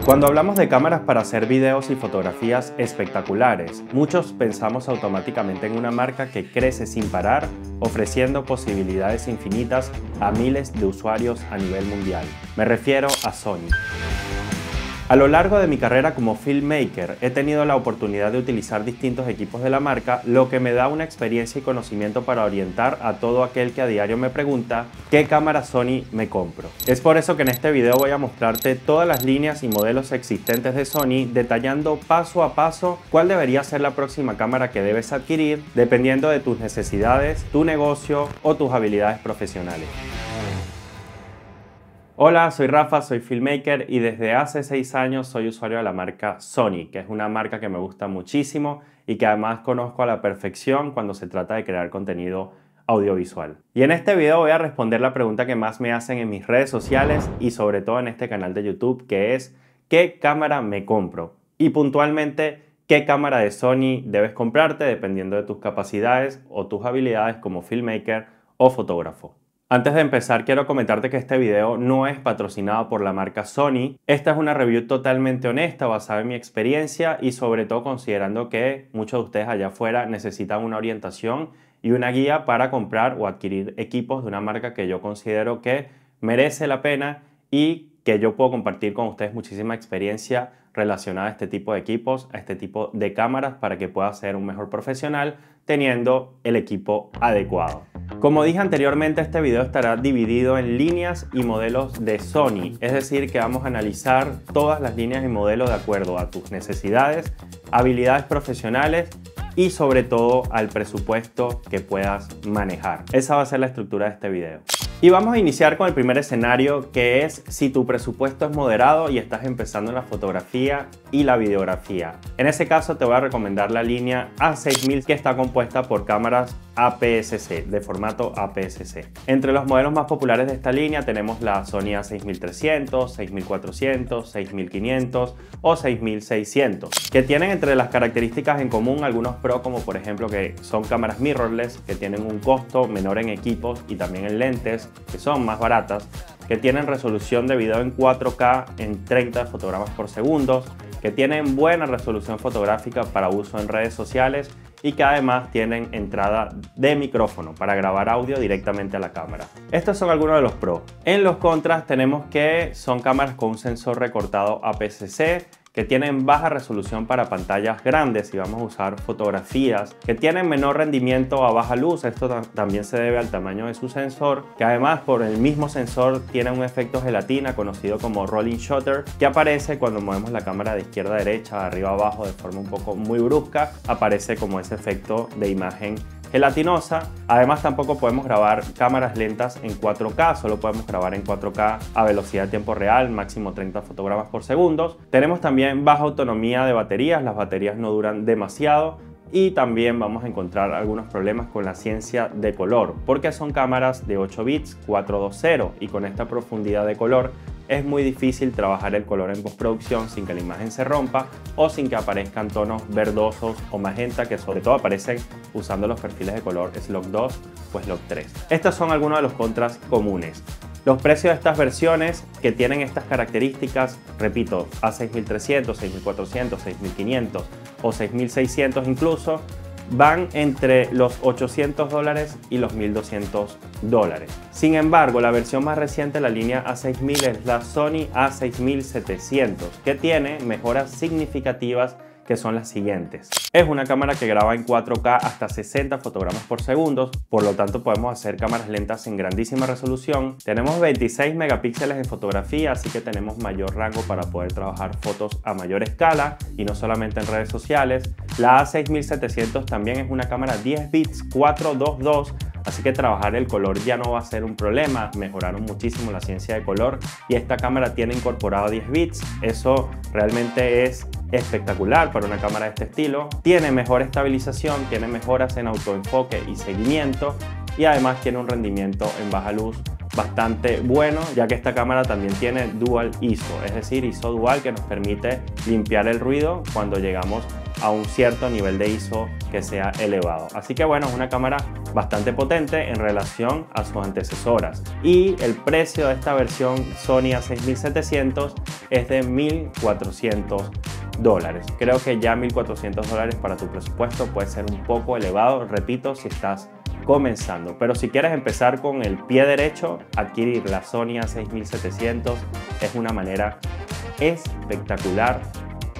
Cuando hablamos de cámaras para hacer videos y fotografías espectaculares, muchos pensamos automáticamente en una marca que crece sin parar, ofreciendo posibilidades infinitas a miles de usuarios a nivel mundial. Me refiero a Sony. A lo largo de mi carrera como filmmaker he tenido la oportunidad de utilizar distintos equipos de la marca, lo que me da una experiencia y conocimiento para orientar a todo aquel que a diario me pregunta ¿qué cámara Sony me compro? Es por eso que en este video voy a mostrarte todas las líneas y modelos existentes de Sony, detallando paso a paso cuál debería ser la próxima cámara que debes adquirir dependiendo de tus necesidades, tu negocio o tus habilidades profesionales. Hola, soy Rafa, soy filmmaker y desde hace 6 años soy usuario de la marca Sony, que es una marca que me gusta muchísimo y que además conozco a la perfección cuando se trata de crear contenido audiovisual. Y en este video voy a responder la pregunta que más me hacen en mis redes sociales y sobre todo en este canal de YouTube, que es ¿qué cámara me compro? Y puntualmente, ¿qué cámara de Sony debes comprarte dependiendo de tus capacidades o tus habilidades como filmmaker o fotógrafo? Antes de empezar, quiero comentarte que este video no es patrocinado por la marca Sony. Esta es una review totalmente honesta, basada en mi experiencia y sobre todo considerando que muchos de ustedes allá afuera necesitan una orientación y una guía para comprar o adquirir equipos de una marca que yo considero que merece la pena y que yo puedo compartir con ustedes muchísima experiencia relacionada a este tipo de equipos, a este tipo de cámaras para que puedas ser un mejor profesional teniendo el equipo adecuado. Como dije anteriormente, este video estará dividido en líneas y modelos de Sony, es decir, que vamos a analizar todas las líneas y modelos de acuerdo a tus necesidades, habilidades profesionales y sobre todo al presupuesto que puedas manejar. Esa va a ser la estructura de este video. Y vamos a iniciar con el primer escenario, que es si tu presupuesto es moderado y estás empezando en la fotografía y la videografía. En ese caso te voy a recomendar la línea A6000, que está compuesta por cámaras APS-C, de formato APS-C. Entre los modelos más populares de esta línea tenemos la Sony A6300, 6400, 6500 o 6600, que tienen entre las características en común algunos pro, como por ejemplo que son cámaras mirrorless, que tienen un costo menor en equipos y también en lentes, que son más baratas, que tienen resolución de video en 4K en 30 fotogramas por segundo, que tienen buena resolución fotográfica para uso en redes sociales y que además tienen entrada de micrófono para grabar audio directamente a la cámara. Estos son algunos de los pros. En los contras tenemos que son cámaras con un sensor recortado APS-C, que tienen baja resolución para pantallas grandes y vamos a usar fotografías, que tienen menor rendimiento a baja luz. Esto también se debe al tamaño de su sensor, que además por el mismo sensor tiene un efecto gelatina conocido como rolling shutter, que aparece cuando movemos la cámara de izquierda a derecha, de arriba a abajo de forma un poco muy brusca, aparece como ese efecto de imagen gelatinosa. Además tampoco podemos grabar cámaras lentas en 4K, solo podemos grabar en 4K a velocidad de tiempo real, máximo 30 fotogramas por segundo. Tenemos también baja autonomía de baterías, las baterías no duran demasiado y también vamos a encontrar algunos problemas con la ciencia de color, porque son cámaras de 8 bits 420 y con esta profundidad de color es muy difícil trabajar el color en postproducción sin que la imagen se rompa o sin que aparezcan tonos verdosos o magenta, que sobre todo aparecen usando los perfiles de color SLOC 2 o SLOC 3. Estos son algunos de los contras comunes. Los precios de estas versiones que tienen estas características, repito, A6300, 6400, 6500 o 6600 incluso, van entre los $800 y los $1200. Sin embargo, la versión más reciente de la línea A6000 es la Sony A6700, que tiene mejoras significativas, que son las siguientes. Es una cámara que graba en 4K hasta 60 fotogramas por segundo, por lo tanto podemos hacer cámaras lentas en grandísima resolución. Tenemos 26 megapíxeles en fotografía, así que tenemos mayor rango para poder trabajar fotos a mayor escala y no solamente en redes sociales. La A6700 también es una cámara 10 bits 422, así que trabajar el color ya no va a ser un problema. Mejoraron muchísimo la ciencia de color y esta cámara tiene incorporado 10 bits. Eso realmente es espectacular para una cámara de este estilo. Tiene mejor estabilización, tiene mejoras en autoenfoque y seguimiento y además tiene un rendimiento en baja luz bastante bueno, ya que esta cámara también tiene Dual ISO, es decir, ISO dual, que nos permite limpiar el ruido cuando llegamos a un cierto nivel de ISO que sea elevado. Así que bueno, es una cámara bastante potente en relación a sus antecesoras. Y el precio de esta versión Sony A6700 es de $1.400. Creo que ya $1.400 para tu presupuesto puede ser un poco elevado, repito, si estás comenzando. Pero si quieres empezar con el pie derecho, adquirir la Sony A6700 es una manera espectacular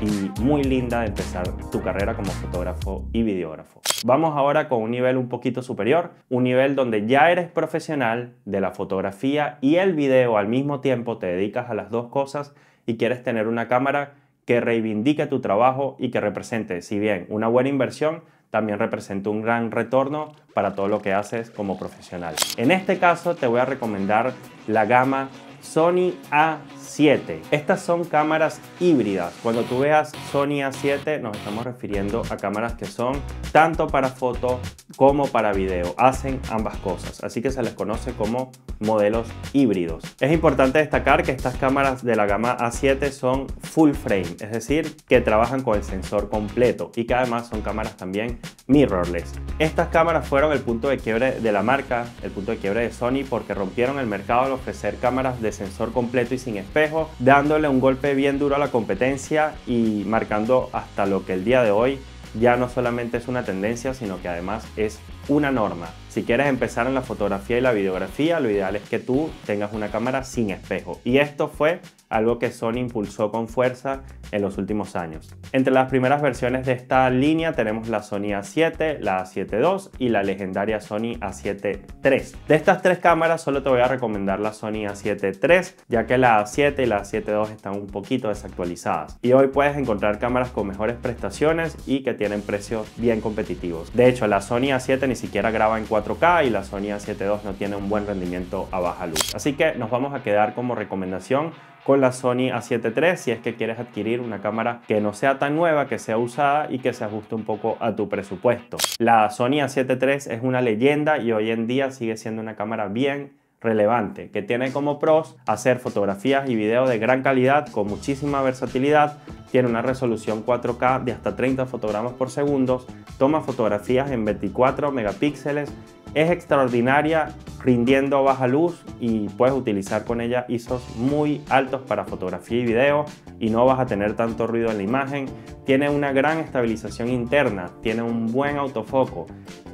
y muy linda de empezar tu carrera como fotógrafo y videógrafo. Vamos ahora con un nivel un poquito superior, un nivel donde ya eres profesional de la fotografía y el video al mismo tiempo, te dedicas a las dos cosas y quieres tener una cámara que reivindique tu trabajo y que represente, si bien una buena inversión, también representa un gran retorno para todo lo que haces como profesional. En este caso te voy a recomendar la gama Sony A7. Estas son cámaras híbridas. Cuando tú veas Sony A7 nos estamos refiriendo a cámaras que son tanto para foto como para video. Hacen ambas cosas, así que se les conoce como modelos híbridos. Es importante destacar que estas cámaras de la gama A7 son full frame, es decir, que trabajan con el sensor completo y que además son cámaras también mirrorless. Estas cámaras fueron el punto de quiebre de la marca, el punto de quiebre de Sony, porque rompieron el mercado al ofrecer cámaras de sensor completo y sin espejo, dándole un golpe bien duro a la competencia y marcando hasta lo que el día de hoy ya no solamente es una tendencia, sino que además es una norma. Si quieres empezar en la fotografía y la videografía, lo ideal es que tú tengas una cámara sin espejo. Y esto fue algo que Sony impulsó con fuerza en los últimos años. Entre las primeras versiones de esta línea tenemos la Sony A7, la A7 II y la legendaria Sony A7 III. De estas tres cámaras solo te voy a recomendar la Sony A7 III, ya que la A7 y la A7 II están un poquito desactualizadas. Y hoy puedes encontrar cámaras con mejores prestaciones y que tienen precios bien competitivos. De hecho, la Sony A7 ni siquiera graba en 4K y la Sony A7 II no tiene un buen rendimiento a baja luz. Así que nos vamos a quedar como recomendación con la Sony A7 III si es que quieres adquirir una cámara que no sea tan nueva, que sea usada y que se ajuste un poco a tu presupuesto. La Sony A7 III es una leyenda y hoy en día sigue siendo una cámara bien relevante, que tiene como pros hacer fotografías y videos de gran calidad con muchísima versatilidad, tiene una resolución 4K de hasta 30 fotogramas por segundo, toma fotografías en 24 megapíxeles, es extraordinaria rindiendo a baja luz y puedes utilizar con ella ISOs muy altos para fotografía y video y no vas a tener tanto ruido en la imagen. Tiene una gran estabilización interna, tiene un buen autofoco,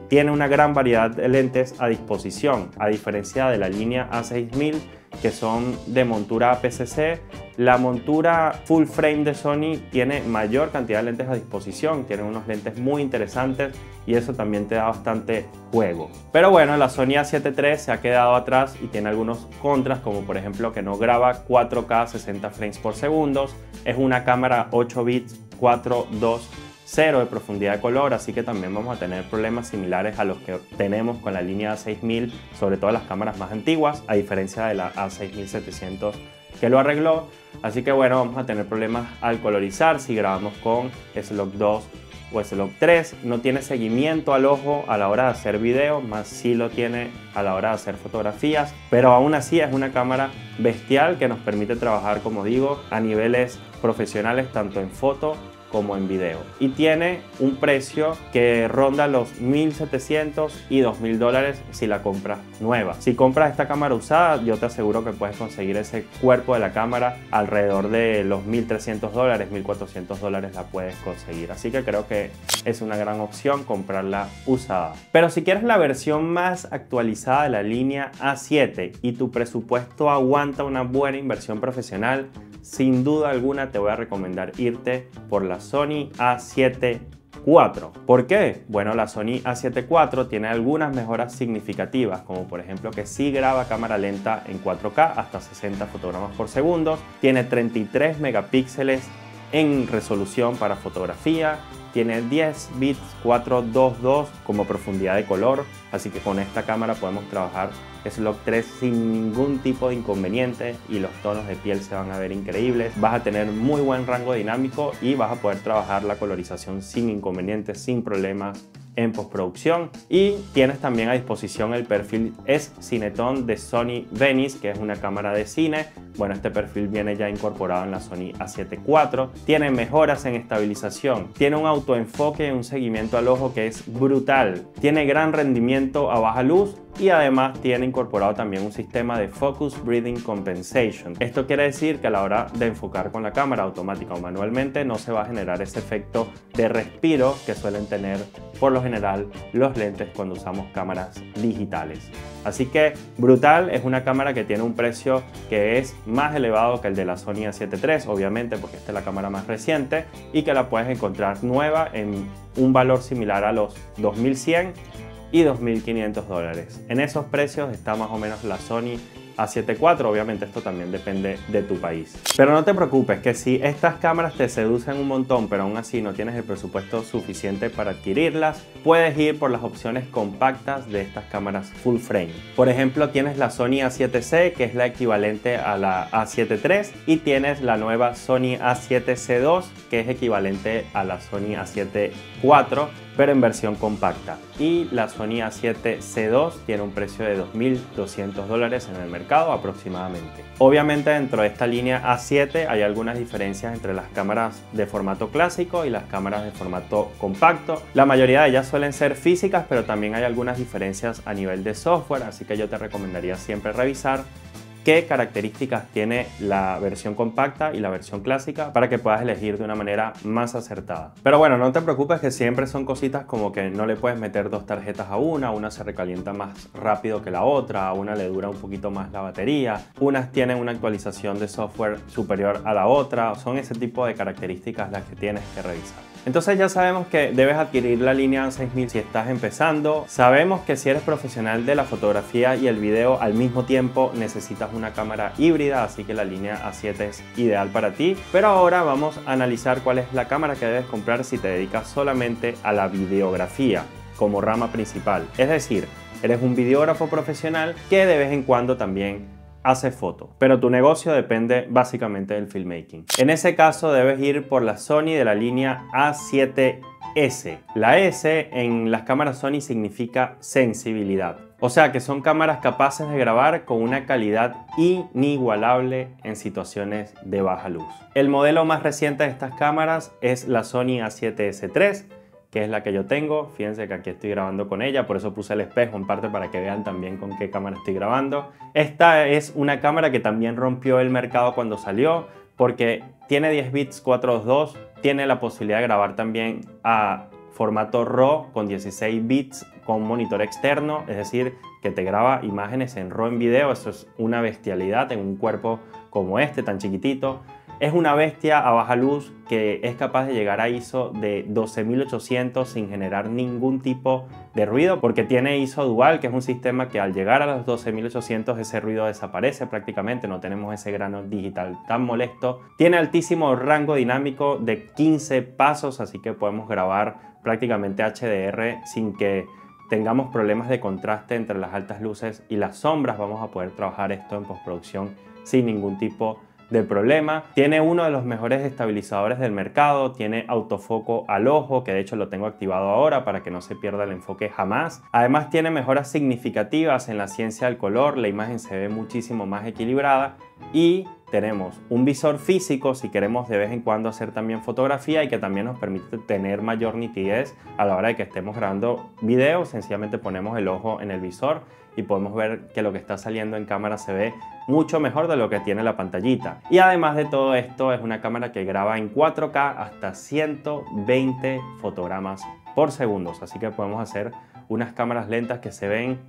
tiene una gran variedad de lentes a disposición, a diferencia de la línea A6000 que son de montura APS-C. La montura full frame de Sony tiene mayor cantidad de lentes a disposición, tiene unos lentes muy interesantes y eso también te da bastante juego. Pero bueno, la Sony A7 III se ha quedado atrás y tiene algunos contras, como por ejemplo que no graba 4K 60 frames por segundo, es una cámara 8 bits 420 de profundidad de color, así que también vamos a tener problemas similares a los que tenemos con la línea A6000, sobre todo las cámaras más antiguas, a diferencia de la A6700 que lo arregló. Así que bueno, vamos a tener problemas al colorizar si grabamos con S-Log2 o S-Log3. No tiene seguimiento al ojo a la hora de hacer video, más sí lo tiene a la hora de hacer fotografías, pero aún así es una cámara bestial que nos permite trabajar, como digo, a niveles profesionales tanto en foto como en video, y tiene un precio que ronda los $1.700 y $2.000 si la compras nueva. Si compras esta cámara usada, yo te aseguro que puedes conseguir ese cuerpo de la cámara alrededor de los $1.300, $1.400 la puedes conseguir, así que creo que es una gran opción comprarla usada. Pero si quieres la versión más actualizada de la línea A7 y tu presupuesto aguanta una buena inversión profesional, sin duda alguna te voy a recomendar irte por la Sony A7 IV. ¿Por qué? Bueno, la Sony A7 IV tiene algunas mejoras significativas, como por ejemplo que sí graba cámara lenta en 4K hasta 60 fotogramas por segundo, tiene 33 megapíxeles en resolución para fotografía, tiene 10 bits 422 como profundidad de color, así que con esta cámara podemos trabajar S-Log3 sin ningún tipo de inconveniente y los tonos de piel se van a ver increíbles. Vas a tener muy buen rango dinámico y vas a poder trabajar la colorización sin inconvenientes, sin problemas en postproducción. Y tienes también a disposición el perfil S-Cinetone de Sony Venice, que es una cámara de cine. Bueno, este perfil viene ya incorporado en la Sony A7 IV. Tiene mejoras en estabilización, tiene un autoenfoque y un seguimiento al ojo que es brutal, tiene gran rendimiento a baja luz y además tiene incorporado también un sistema de Focus Breathing Compensation. Esto quiere decir que a la hora de enfocar con la cámara automática o manualmente no se va a generar ese efecto de respiro que suelen tener por lo general los lentes cuando usamos cámaras digitales. Así que brutal, es una cámara que tiene un precio que es más elevado que el de la Sony A7 III, obviamente porque esta es la cámara más reciente, y que la puedes encontrar nueva en un valor similar a los 2.100 y 2.500 dólares. En esos precios está más o menos la Sony A7 IV, obviamente esto también depende de tu país. Pero no te preocupes, que si estas cámaras te seducen un montón, pero aún así no tienes el presupuesto suficiente para adquirirlas, puedes ir por las opciones compactas de estas cámaras full frame. Por ejemplo, tienes la Sony A7C, que es la equivalente a la A7 III, y tienes la nueva Sony A7C II, que es equivalente a la Sony A7 IV, pero en versión compacta. Y la Sony A7C II tiene un precio de 2.200 dólares en el mercado aproximadamente. Obviamente dentro de esta línea A7 hay algunas diferencias entre las cámaras de formato clásico y las cámaras de formato compacto. La mayoría de ellas suelen ser físicas, pero también hay algunas diferencias a nivel de software, así que yo te recomendaría siempre revisar qué características tiene la versión compacta y la versión clásica para que puedas elegir de una manera más acertada. Pero bueno, no te preocupes, que siempre son cositas como que no le puedes meter dos tarjetas a una se recalienta más rápido que la otra, a una le dura un poquito más la batería, unas tienen una actualización de software superior a la otra, son ese tipo de características las que tienes que revisar. Entonces ya sabemos que debes adquirir la línea A6000 si estás empezando. Sabemos que si eres profesional de la fotografía y el video al mismo tiempo necesitas una cámara híbrida, así que la línea A7 es ideal para ti. Pero ahora vamos a analizar cuál es la cámara que debes comprar si te dedicas solamente a la videografía como rama principal. Es decir, eres un videógrafo profesional que de vez en cuando también hace foto, pero tu negocio depende básicamente del filmmaking. En ese caso debes ir por la Sony de la línea A7S. La S en las cámaras Sony significa sensibilidad. O sea que son cámaras capaces de grabar con una calidad inigualable en situaciones de baja luz. El modelo más reciente de estas cámaras es la Sony A7S III, que es la que yo tengo. Fíjense que aquí estoy grabando con ella, por eso puse el espejo en parte para que vean también con qué cámara estoy grabando. Esta es una cámara que también rompió el mercado cuando salió, porque tiene 10 bits 422, tiene la posibilidad de grabar también a formato RAW con 16 bits con monitor externo, es decir, que te graba imágenes en RAW en video. Eso es una bestialidad en un cuerpo como este, tan chiquitito. Es una bestia a baja luz que es capaz de llegar a ISO de 12.800 sin generar ningún tipo de ruido, porque tiene ISO dual, que es un sistema que al llegar a los 12.800 ese ruido desaparece prácticamente, no tenemos ese grano digital tan molesto. Tiene altísimo rango dinámico de 15 pasos, así que podemos grabar prácticamente HDR sin que tengamos problemas de contraste entre las altas luces y las sombras. Vamos a poder trabajar esto en postproducción sin ningún tipo de problema. Tiene uno de los mejores estabilizadores del mercado, tiene autofoco al ojo, que de hecho lo tengo activado ahora para que no se pierda el enfoque jamás. Además tiene mejoras significativas en la ciencia del color, la imagen se ve muchísimo más equilibrada y tenemos un visor físico si queremos de vez en cuando hacer también fotografía y que también nos permite tener mayor nitidez a la hora de que estemos grabando video. Sencillamente ponemos el ojo en el visor y podemos ver que lo que está saliendo en cámara se ve mucho mejor de lo que tiene la pantallita. Y además de todo esto, es una cámara que graba en 4K hasta 120 fotogramas por segundo, así que podemos hacer unas cámaras lentas que se ven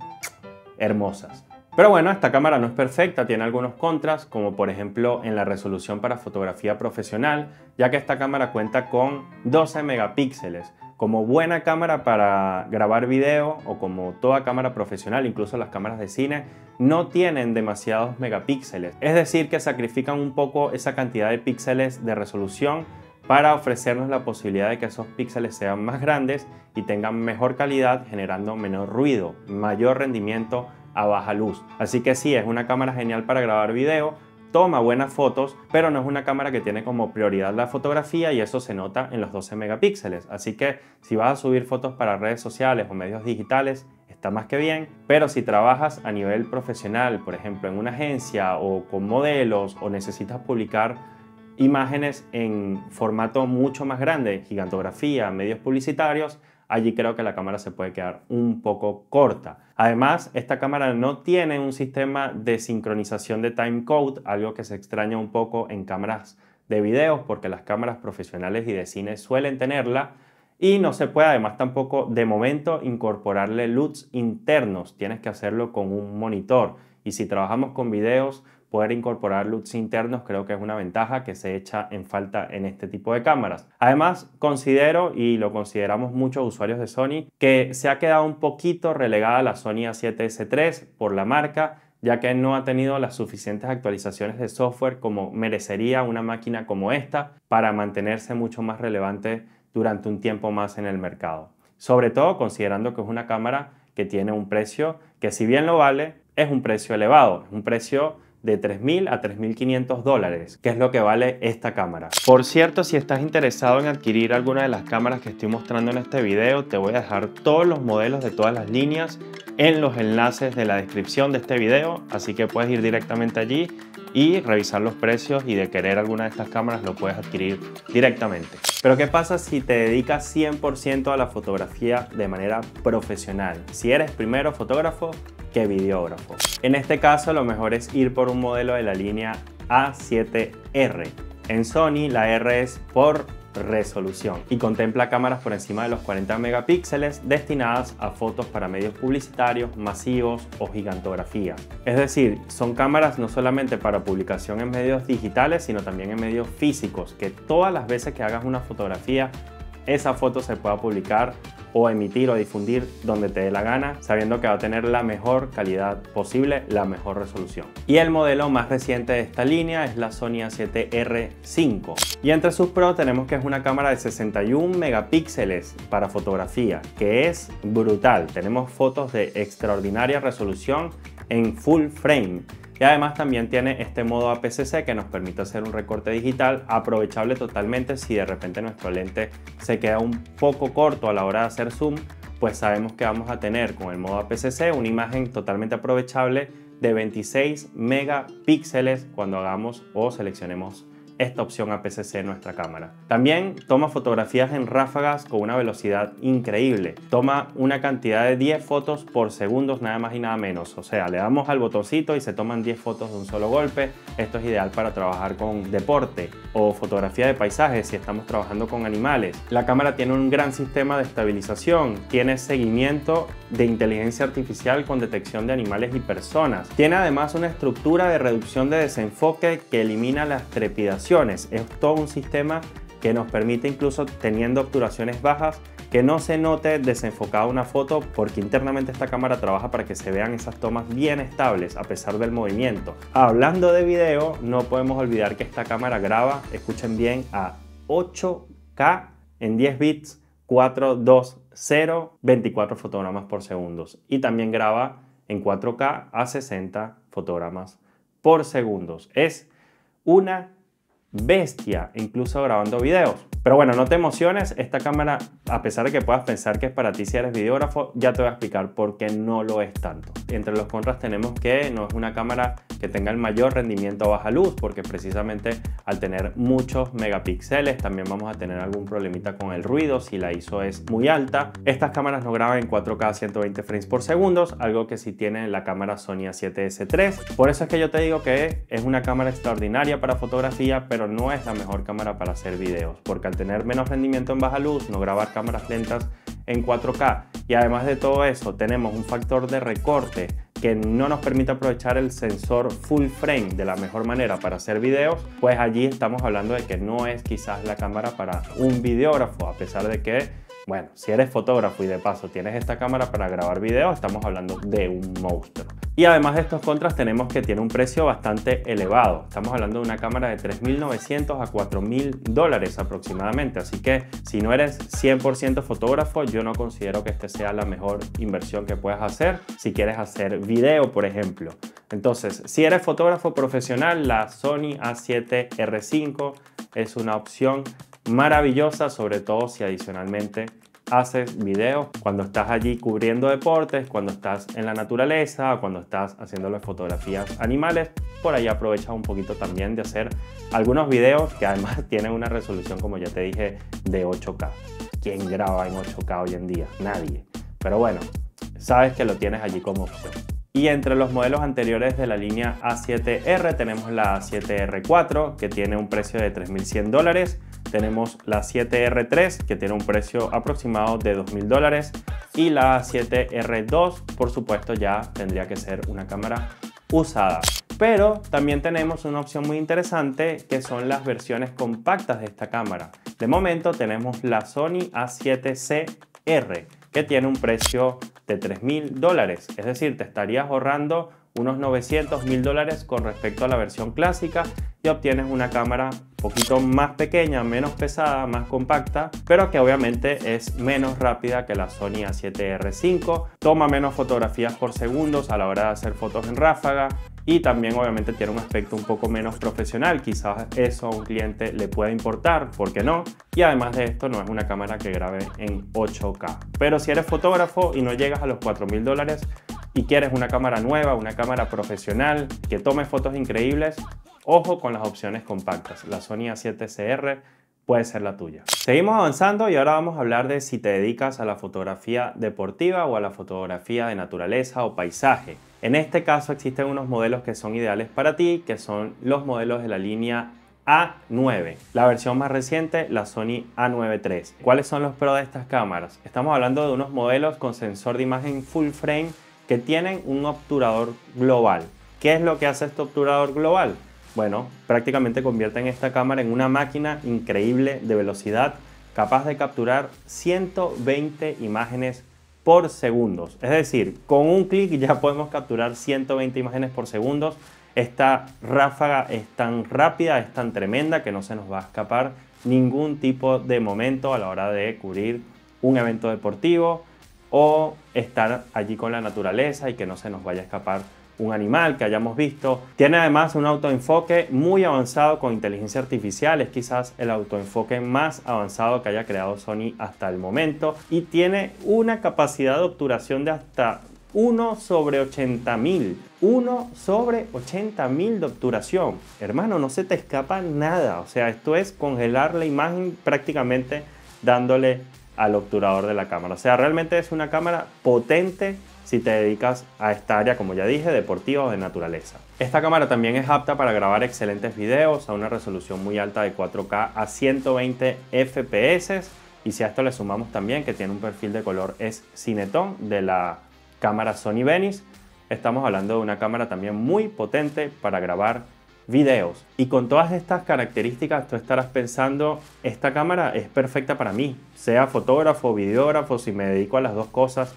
hermosas. Pero bueno, esta cámara no es perfecta, tiene algunos contras, como por ejemplo en la resolución para fotografía profesional, ya que esta cámara cuenta con 12 megapíxeles. Como buena cámara para grabar video o como toda cámara profesional, incluso las cámaras de cine, no tienen demasiados megapíxeles. Es decir, que sacrifican un poco esa cantidad de píxeles de resolución para ofrecernos la posibilidad de que esos píxeles sean más grandes y tengan mejor calidad, generando menor ruido, mayor rendimiento a baja luz. Así que sí, es una cámara genial para grabar video. toma buenas fotos, pero no es una cámara que tiene como prioridad la fotografía y eso se nota en los 12 megapíxeles. Así que si vas a subir fotos para redes sociales o medios digitales, está más que bien, pero si trabajas a nivel profesional, por ejemplo en una agencia o con modelos o necesitas publicar imágenes en formato mucho más grande, gigantografía, medios publicitarios, allí creo que la cámara se puede quedar un poco corta. Además, esta cámara no tiene un sistema de sincronización de timecode, algo que se extraña un poco en cámaras de videos porque las cámaras profesionales y de cine suelen tenerla. Y no se puede además tampoco de momento incorporarle LUTs internos, tienes que hacerlo con un monitor. Y si trabajamos con videos, poder incorporar LUTs internos creo que es una ventaja que se echa en falta en este tipo de cámaras. Además, considero, y lo consideramos muchos usuarios de Sony, que se ha quedado un poquito relegada la Sony A7S III por la marca, ya que no ha tenido las suficientes actualizaciones de software como merecería una máquina como esta para mantenerse mucho más relevante durante un tiempo más en el mercado. Sobre todo considerando que es una cámara que tiene un precio que, si bien lo vale, es un precio elevado, es un precio de $3.000 a $3.500, que es lo que vale esta cámara. Por cierto, si estás interesado en adquirir alguna de las cámaras que estoy mostrando en este video, te voy a dejar todos los modelos de todas las líneas en los enlaces de la descripción de este video, así que puedes ir directamente allí y revisar los precios, y de querer alguna de estas cámaras lo puedes adquirir directamente. Pero ¿qué pasa si te dedicas 100% a la fotografía de manera profesional? Si eres primero fotógrafo que videógrafo. En este caso lo mejor es ir por un modelo de la línea A7R. En Sony la R es por resolución y contempla cámaras por encima de los 40 megapíxeles destinadas a fotos para medios publicitarios, masivos o gigantografía. Es decir, son cámaras no solamente para publicación en medios digitales, sino también en medios físicos, que todas las veces que hagas una fotografía, esa foto se pueda publicar o emitir o difundir donde te dé la gana, sabiendo que va a tener la mejor calidad posible, la mejor resolución. Y el modelo más reciente de esta línea es la Sony A7R V. Y entre sus pros tenemos que es una cámara de 61 megapíxeles para fotografía, que es brutal. Tenemos fotos de extraordinaria resolución en full frame. Y además también tiene este modo APS-C que nos permite hacer un recorte digital aprovechable totalmente si de repente nuestro lente se queda un poco corto a la hora de hacer zoom, pues sabemos que vamos a tener con el modo APS-C una imagen totalmente aprovechable de 26 megapíxeles cuando hagamos o seleccionemos esta opción APS-C en nuestra cámara. También toma fotografías en ráfagas con una velocidad increíble. Toma una cantidad de 10 fotos por segundo, nada más y nada menos. O sea, le damos al botoncito y se toman 10 fotos de un solo golpe. Esto es ideal para trabajar con deporte o fotografía de paisajes si estamos trabajando con animales. La cámara tiene un gran sistema de estabilización, tiene seguimiento de inteligencia artificial con detección de animales y personas. Tiene además una estructura de reducción de desenfoque que elimina las trepidaciones. Es todo un sistema que nos permite, incluso teniendo obturaciones bajas, que no se note desenfocada una foto, porque internamente esta cámara trabaja para que se vean esas tomas bien estables a pesar del movimiento. Hablando de video, no podemos olvidar que esta cámara graba, escuchen bien, a 8K en 10 bits, 420, 24 fotogramas por segundo, y también graba en 4K a 60 fotogramas por segundo. Es una bestia, incluso grabando videos. Pero bueno, no te emociones, esta cámara, a pesar de que puedas pensar que es para ti si eres videógrafo, ya te voy a explicar por qué no lo es tanto. Entre los contras tenemos que no es una cámara que tenga el mayor rendimiento a baja luz, porque precisamente al tener muchos megapíxeles también vamos a tener algún problemita con el ruido si la ISO es muy alta. Estas cámaras no graban en 4K a 120 frames por segundo, algo que sí tiene la cámara Sony A7S III. Por eso es que yo te digo que es una cámara extraordinaria para fotografía, pero no es la mejor cámara para hacer videos, porque al tener menos rendimiento en baja luz, no grabar cámaras lentas en 4K, y además de todo eso tenemos un factor de recorte que no nos permite aprovechar el sensor full frame de la mejor manera para hacer videos, pues allí estamos hablando de que no es quizás la cámara para un videógrafo, a pesar de que Bueno, si eres fotógrafo y de paso tienes esta cámara para grabar video, estamos hablando de un monstruo. Y además de estos contras tenemos que tiene un precio bastante elevado. Estamos hablando de una cámara de $3.900 a $4.000 aproximadamente. Así que si no eres 100% fotógrafo, yo no considero que este sea la mejor inversión que puedas hacer si quieres hacer video, por ejemplo. Entonces, si eres fotógrafo profesional, la Sony A7R5 es una opción maravillosa, sobre todo si adicionalmente haces videos cuando estás allí cubriendo deportes, cuando estás en la naturaleza, cuando estás haciéndole fotografías animales. Por ahí aprovechas un poquito también de hacer algunos videos que además tienen una resolución, como ya te dije, de 8K. ¿Quién graba en 8K hoy en día? Nadie. Pero bueno, sabes que lo tienes allí como opción. Y entre los modelos anteriores de la línea A7R tenemos la A7R4, que tiene un precio de $3.100. Tenemos la A7R3, que tiene un precio aproximado de $2.000. Y la A7R2, por supuesto, ya tendría que ser una cámara usada. Pero también tenemos una opción muy interesante, que son las versiones compactas de esta cámara. De momento tenemos la Sony A7CR, que tiene un precio de $3.000. Es decir, te estarías ahorrando unos $900.000 con respecto a la versión clásica y obtienes una cámara un poquito más pequeña, menos pesada, más compacta, pero que obviamente es menos rápida que la Sony A7R5, toma menos fotografías por segundos a la hora de hacer fotos en ráfaga y también obviamente tiene un aspecto un poco menos profesional. Quizás eso a un cliente le pueda importar, ¿por qué no? Y además de esto no es una cámara que grabe en 8K. Pero si eres fotógrafo y no llegas a los $4.000 y quieres una cámara nueva, una cámara profesional que tome fotos increíbles, ojo con las opciones compactas. La Sony A7CR puede ser la tuya. Seguimos avanzando y ahora vamos a hablar de si te dedicas a la fotografía deportiva o a la fotografía de naturaleza o paisaje. En este caso existen unos modelos que son ideales para ti, que son los modelos de la línea A9. La versión más reciente, la Sony A9 III. ¿Cuáles son los pros de estas cámaras? Estamos hablando de unos modelos con sensor de imagen full frame que tienen un obturador global. ¿Qué es lo que hace este obturador global? Bueno, prácticamente convierten esta cámara en una máquina increíble de velocidad, capaz de capturar 120 imágenes por segundo. Es decir, con un clic ya podemos capturar 120 imágenes por segundo. Esta ráfaga es tan rápida, es tan tremenda que no se nos va a escapar ningún tipo de momento a la hora de cubrir un evento deportivo o estar allí con la naturaleza y que no se nos vaya a escapar un animal que hayamos visto. Tiene además un autoenfoque muy avanzado con inteligencia artificial, es quizás el autoenfoque más avanzado que haya creado Sony hasta el momento y tiene una capacidad de obturación de hasta 1 sobre 80.000. 1 sobre 80.000 de obturación. Hermano, no se te escapa nada. O sea, esto es congelar la imagen prácticamente dándole al obturador de la cámara. O sea, realmente es una cámara potente si te dedicas a esta área, como ya dije, deportiva o de naturaleza. Esta cámara también es apta para grabar excelentes videos a una resolución muy alta de 4K a 120 FPS. Y si a esto le sumamos también que tiene un perfil de color es Cinetone de la cámara Sony Venice, estamos hablando de una cámara también muy potente para grabar videos. Y con todas estas características tú estarás pensando, esta cámara es perfecta para mí, sea fotógrafo o videógrafo, si me dedico a las dos cosas.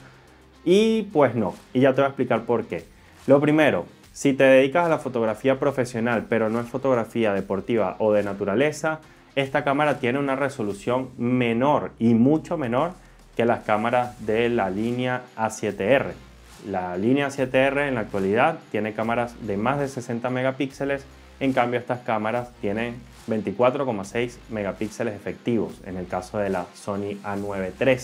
Y pues no, y ya te voy a explicar por qué. Lo primero, si te dedicas a la fotografía profesional, pero no es fotografía deportiva o de naturaleza, esta cámara tiene una resolución menor y mucho menor que las cámaras de la línea A7R. La línea A7R en la actualidad tiene cámaras de más de 60 megapíxeles, en cambio estas cámaras tienen 24,6 megapíxeles efectivos en el caso de la Sony A9 III.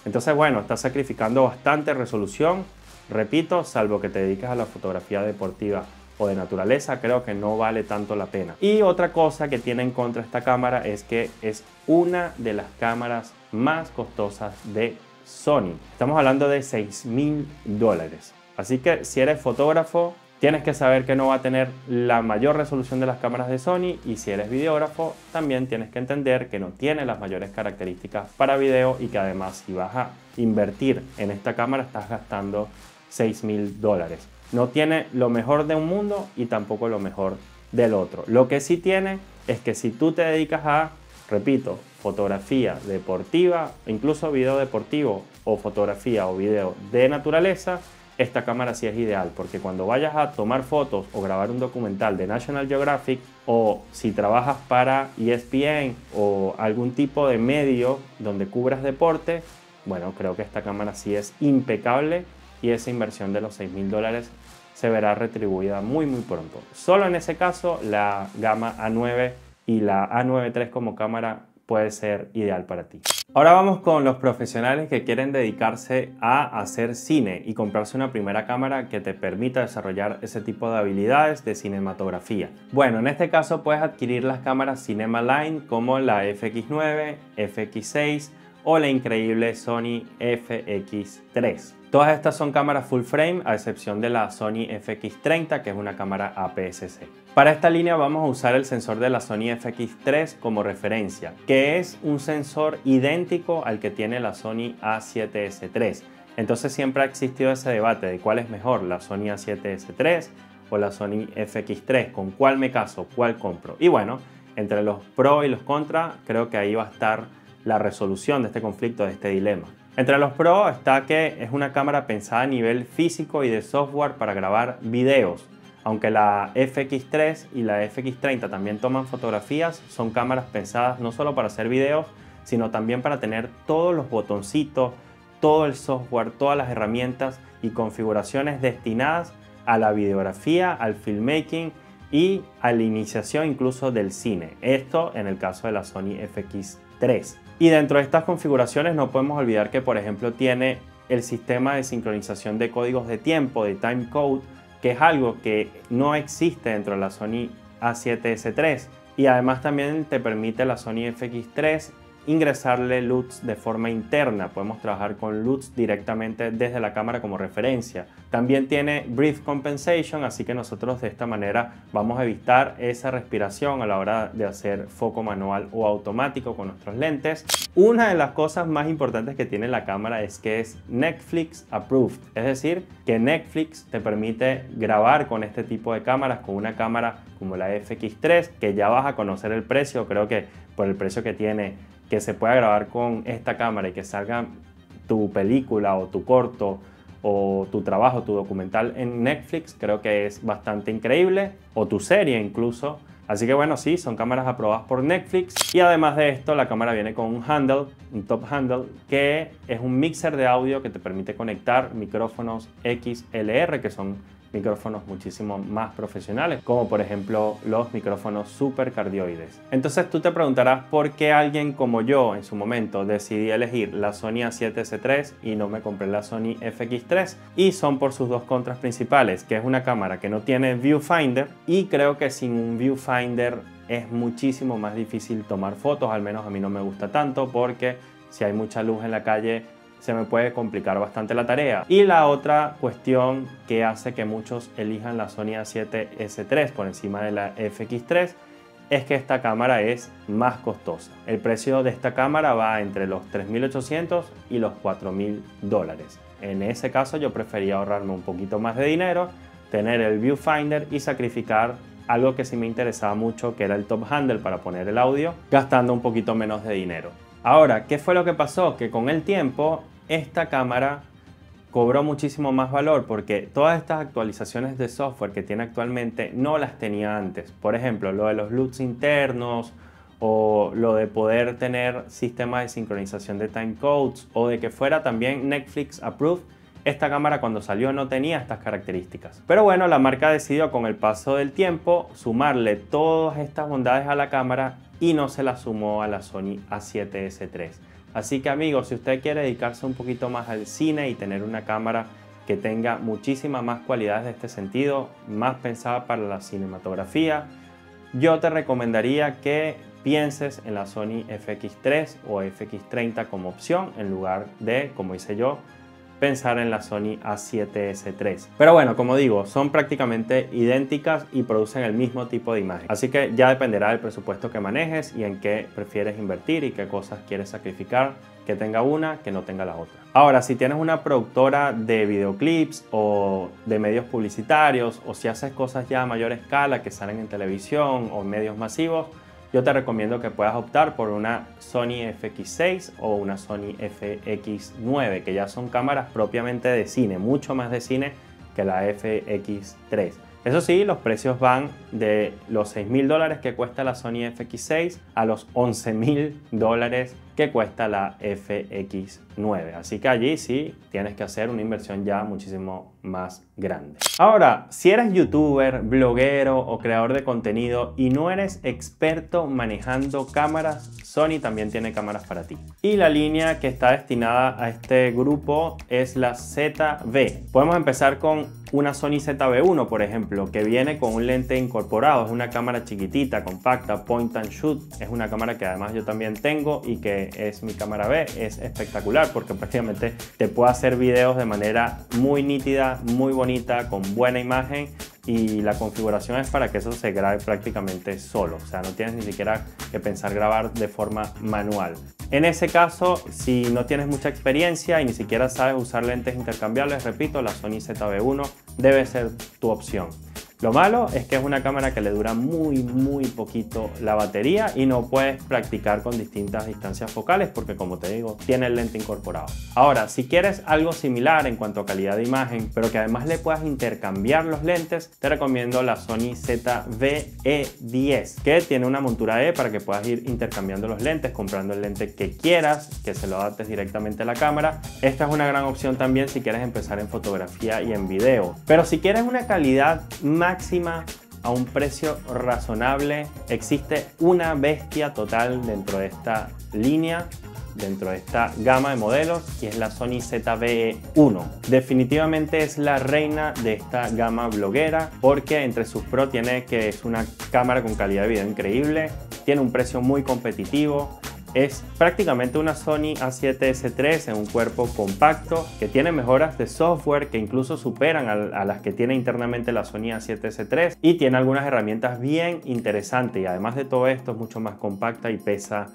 Entonces, bueno, estás sacrificando bastante resolución. Repito, salvo que te dediques a la fotografía deportiva o de naturaleza, creo que no vale tanto la pena. Y otra cosa que tiene en contra esta cámara es que es una de las cámaras más costosas de Sony. Estamos hablando de $6.000. Así que si eres fotógrafo, tienes que saber que no va a tener la mayor resolución de las cámaras de Sony, y si eres videógrafo también tienes que entender que no tiene las mayores características para video y que además si vas a invertir en esta cámara estás gastando $6.000. No tiene lo mejor de un mundo y tampoco lo mejor del otro. Lo que sí tiene es que si tú te dedicas a repito, fotografía deportiva, incluso video deportivo o fotografía o video de naturaleza, esta cámara sí es ideal, porque cuando vayas a tomar fotos o grabar un documental de National Geographic, o si trabajas para ESPN o algún tipo de medio donde cubras deporte, bueno, creo que esta cámara sí es impecable y esa inversión de los $6.000 se verá retribuida muy pronto. Solo en ese caso la gama A9 y la A9 III como cámara puede ser ideal para ti. Ahora vamos con los profesionales que quieren dedicarse a hacer cine y comprarse una primera cámara que te permita desarrollar ese tipo de habilidades de cinematografía. Bueno, en este caso puedes adquirir las cámaras Cinema Line como la FX9, FX6 o la increíble Sony FX3. Todas estas son cámaras full frame a excepción de la Sony FX30, que es una cámara APS-C. Para esta línea vamos a usar el sensor de la Sony FX3 como referencia, que es un sensor idéntico al que tiene la Sony A7S III. Entonces siempre ha existido ese debate de cuál es mejor, la Sony A7S III o la Sony FX3, con cuál me caso, cuál compro. Y bueno, entre los pros y los contras, creo que ahí va a estar la resolución de este conflicto, de este dilema. Entre los pros está que es una cámara pensada a nivel físico y de software para grabar videos. Aunque la FX3 y la FX30 también toman fotografías, son cámaras pensadas no solo para hacer videos, sino también para tener todos los botoncitos, todo el software, todas las herramientas y configuraciones destinadas a la videografía, al filmmaking y a la iniciación incluso del cine. Esto en el caso de la Sony FX3. Y dentro de estas configuraciones no podemos olvidar que, por ejemplo, tiene el sistema de sincronización de códigos de tiempo, de timecode, que es algo que no existe dentro de la Sony A7S III. Y además también te permite la Sony FX3 ingresarle LUTs de forma interna. Podemos trabajar con LUTs directamente desde la cámara como referencia. También tiene Breath Compensation, así que nosotros de esta manera vamos a evitar esa respiración a la hora de hacer foco manual o automático con nuestros lentes. Una de las cosas más importantes que tiene la cámara es que es Netflix Approved, es decir, que Netflix te permite grabar con este tipo de cámaras, con una cámara como la FX3, que ya vas a conocer el precio, creo que por el precio que tiene, que se pueda grabar con esta cámara y que salga tu película o tu corto o tu trabajo, tu documental en Netflix, creo que es bastante increíble, o tu serie incluso. Así que bueno, sí, son cámaras aprobadas por Netflix y además de esto la cámara viene con un handle, un top handle, que es un mixer de audio que te permite conectar micrófonos XLR, que son micrófonos muchísimo más profesionales, como por ejemplo los micrófonos supercardioides. Entonces tú te preguntarás por qué alguien como yo en su momento decidí elegir la Sony A7S III y no me compré la Sony FX3, y son por sus dos contras principales, que es una cámara que no tiene viewfinder y creo que sin un viewfinder es muchísimo más difícil tomar fotos, al menos a mí no me gusta tanto porque si hay mucha luz en la calle se me puede complicar bastante la tarea. Y la otra cuestión que hace que muchos elijan la Sony A7S III por encima de la FX3 es que esta cámara es más costosa. El precio de esta cámara va entre los $3.800 y los $4.000. En ese caso yo prefería ahorrarme un poquito más de dinero, tener el viewfinder y sacrificar algo que sí me interesaba mucho, que era el top handle para poner el audio, gastando un poquito menos de dinero. Ahora, ¿qué fue lo que pasó? Que con el tiempo esta cámara cobró muchísimo más valor porque todas estas actualizaciones de software que tiene actualmente no las tenía antes. Por ejemplo, lo de los LUTs internos o lo de poder tener sistemas de sincronización de timecodes o de que fuera también Netflix Approved. Esta cámara cuando salió no tenía estas características. Pero bueno, la marca decidió con el paso del tiempo sumarle todas estas bondades a la cámara y no se la sumó a la Sony A7S III. Así que amigos, si usted quiere dedicarse un poquito más al cine y tener una cámara que tenga muchísimas más cualidades de este sentido, más pensada para la cinematografía, yo te recomendaría que pienses en la Sony FX3 o FX30 como opción en lugar de, como hice yo, pensar en la Sony A7S III. Pero bueno, como digo, son prácticamente idénticas y producen el mismo tipo de imagen. Así que ya dependerá del presupuesto que manejes y en qué prefieres invertir y qué cosas quieres sacrificar, que tenga una, que no tenga la otra. Ahora, si tienes una productora de videoclips o de medios publicitarios, o si haces cosas ya a mayor escala que salen en televisión o en medios masivos, yo te recomiendo que puedas optar por una Sony FX6 o una Sony FX9, que ya son cámaras propiamente de cine, mucho más de cine que la FX3. Eso sí, los precios van de los $6.000 que cuesta la Sony FX6 a los $11.000 que cuesta la FX9. Así que allí sí tienes que hacer una inversión ya muchísimo más grande. Ahora, si eres youtuber, bloguero o creador de contenido y no eres experto manejando cámaras, Sony también tiene cámaras para ti. Y la línea que está destinada a este grupo es la ZV. Podemos empezar con una Sony ZV-1, por ejemplo, que viene con un lente incorporado. Es una cámara chiquitita, compacta, point and shoot. Es una cámara que además yo también tengo y que es mi cámara B. Es espectacular porque prácticamente te puede hacer videos de manera muy nítida, muy bonita, con buena imagen, y la configuración es para que eso se grabe prácticamente solo, o sea, no tienes ni siquiera que pensar grabar de forma manual. En ese caso, si no tienes mucha experiencia y ni siquiera sabes usar lentes intercambiables, repito, la Sony ZV-1 debe ser tu opción. Lo malo es que es una cámara que le dura muy poquito la batería y no puedes practicar con distintas distancias focales porque, como te digo, tiene el lente incorporado. Ahora, si quieres algo similar en cuanto a calidad de imagen, pero que además le puedas intercambiar los lentes, te recomiendo la Sony ZV-E10, que tiene una montura E para que puedas ir intercambiando los lentes, comprando el lente que quieras, que se lo adaptes directamente a la cámara. Esta es una gran opción también si quieres empezar en fotografía y en video. Pero si quieres una calidad máxima a un precio razonable, existe una bestia total dentro de esta línea, dentro de esta gama de modelos, y es la Sony ZV-E1. Definitivamente es la reina de esta gama bloguera porque entre sus pros tiene que es una cámara con calidad de video increíble, tiene un precio muy competitivo. Es prácticamente una Sony A7S3 en un cuerpo compacto que tiene mejoras de software que incluso superan a las que tiene internamente la Sony A7S3 y tiene algunas herramientas bien interesantes, y además de todo esto es mucho más compacta y pesa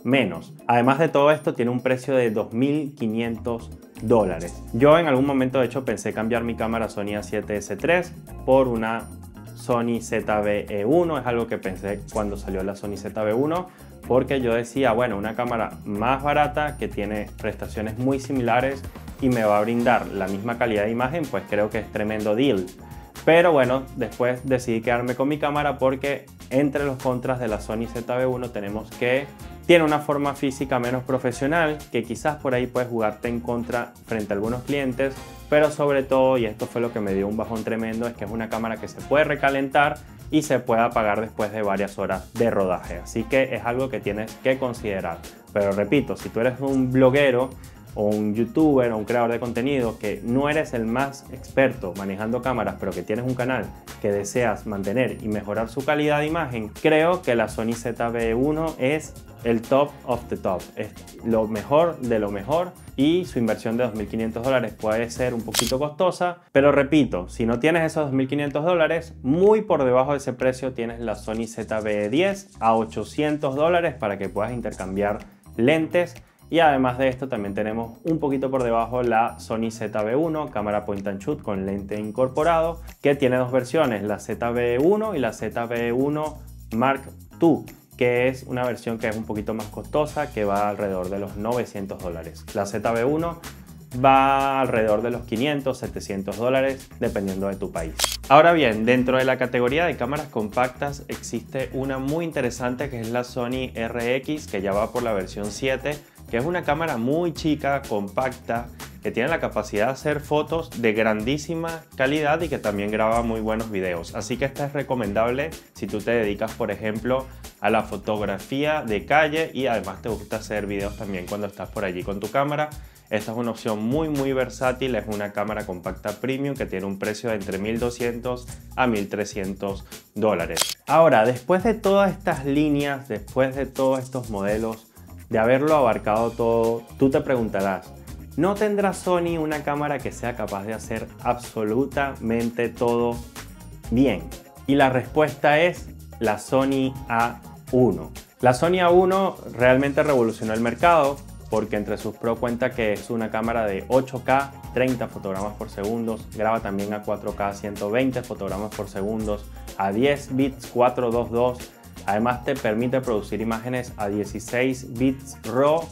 menos. Además de todo esto tiene un precio de $2.500. Yo en algún momento de hecho pensé cambiar mi cámara Sony A7S3 por una Sony ZV-E1, es algo que pensé cuando salió la Sony ZV-1, porque yo decía, bueno, una cámara más barata que tiene prestaciones muy similares y me va a brindar la misma calidad de imagen, pues creo que es tremendo deal. Pero bueno, después decidí quedarme con mi cámara porque entre los contras de la Sony ZV-1 tenemos que tiene una forma física menos profesional, que quizás por ahí puedes jugarte en contra frente a algunos clientes, pero sobre todo, y esto fue lo que me dio un bajón tremendo, es que es una cámara que se puede recalentar y se puede apagar después de varias horas de rodaje. Así que es algo que tienes que considerar. Pero repito, si tú eres un bloguero o un youtuber o un creador de contenido que no eres el más experto manejando cámaras, pero que tienes un canal que deseas mantener y mejorar su calidad de imagen, creo que la Sony ZV-1 es el top of the top, es lo mejor de lo mejor, y su inversión de $2.500 puede ser un poquito costosa, pero repito, si no tienes esos $2.500, muy por debajo de ese precio tienes la Sony ZV-E10 a $800 para que puedas intercambiar lentes. Y además de esto también tenemos un poquito por debajo la Sony ZV-1, cámara point and shoot con lente incorporado, que tiene dos versiones, la ZV-1 y la ZV-1 Mark II, que es una versión que es un poquito más costosa, que va alrededor de los $900. La ZV-1 va alrededor de los $500, $700, dependiendo de tu país. Ahora bien, dentro de la categoría de cámaras compactas existe una muy interesante que es la Sony RX, que ya va por la versión 7, que es una cámara muy chica, compacta, que tiene la capacidad de hacer fotos de grandísima calidad y que también graba muy buenos videos. Así que esta es recomendable si tú te dedicas, por ejemplo, a la fotografía de calle y además te gusta hacer videos también cuando estás por allí con tu cámara. Esta es una opción muy versátil, es una cámara compacta premium que tiene un precio de entre $1.200 a $1.300. Ahora, después de todas estas líneas, después de todos estos modelos, de haberlo abarcado todo, tú te preguntarás, ¿no tendrá Sony una cámara que sea capaz de hacer absolutamente todo bien? Y la respuesta es la Sony A1. La Sony A1 realmente revolucionó el mercado porque entre sus pros cuenta que es una cámara de 8K, 30 fotogramas por segundo, graba también a 4K, 120 fotogramas por segundo, a 10 bits 422, Además te permite producir imágenes a 16 bits RAW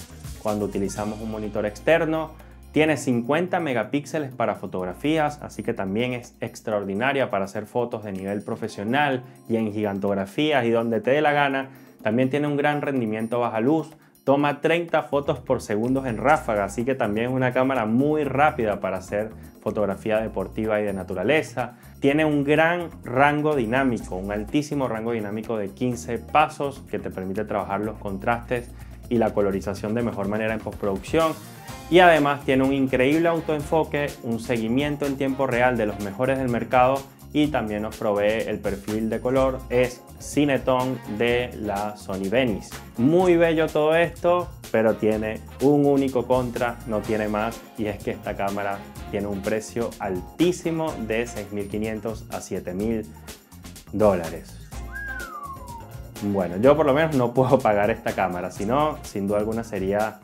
cuando utilizamos un monitor externo. Tiene 50 megapíxeles para fotografías, así que también es extraordinaria para hacer fotos de nivel profesional y en gigantografías y donde te dé la gana. También tiene un gran rendimiento baja luz, toma 30 fotos por segundo en ráfaga, así que también es una cámara muy rápida para hacer fotografía deportiva y de naturaleza. Tiene un gran rango dinámico, un altísimo rango dinámico de 15 pasos que te permite trabajar los contrastes y la colorización de mejor manera en postproducción. Y además tiene un increíble autoenfoque, un seguimiento en tiempo real de los mejores del mercado y también nos provee el perfil de color, es Cinetone de la Sony Venice. Muy bello todo esto, pero tiene un único contra, no tiene más, y es que esta cámara tiene un precio altísimo de $6.500 a $7.000. Bueno, yo por lo menos no puedo pagar esta cámara, si no, sin duda alguna sería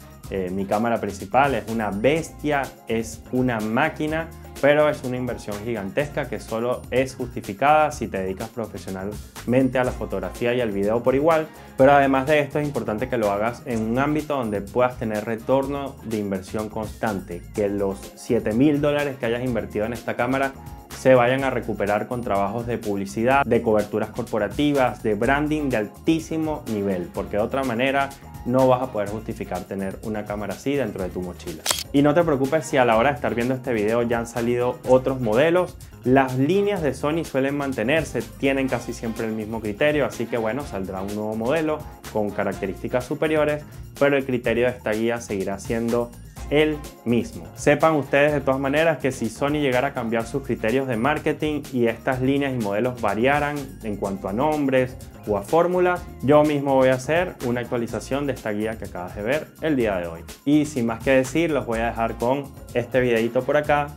mi cámara principal. Es una bestia, es una máquina, pero es una inversión gigantesca que solo es justificada si te dedicas profesionalmente a la fotografía y al video por igual. Pero además de esto es importante que lo hagas en un ámbito donde puedas tener retorno de inversión constante, que los $7.000 que hayas invertido en esta cámara se vayan a recuperar con trabajos de publicidad, de coberturas corporativas, de branding de altísimo nivel, porque de otra manera no vas a poder justificar tener una cámara así dentro de tu mochila. Y no te preocupes si a la hora de estar viendo este video ya han salido otros modelos. Las líneas de Sony suelen mantenerse, tienen casi siempre el mismo criterio, así que bueno, saldrá un nuevo modelo con características superiores, pero el criterio de esta guía seguirá siendo el mismo. Sepan ustedes de todas maneras que si Sony llegara a cambiar sus criterios de marketing y estas líneas y modelos variaran en cuanto a nombres o a fórmulas, yo mismo voy a hacer una actualización de esta guía que acabas de ver el día de hoy. Y sin más que decir, los voy a dejar con este videito por acá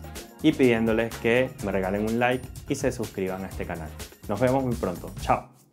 y pidiéndoles que me regalen un like y se suscriban a este canal. Nos vemos muy pronto. Chao.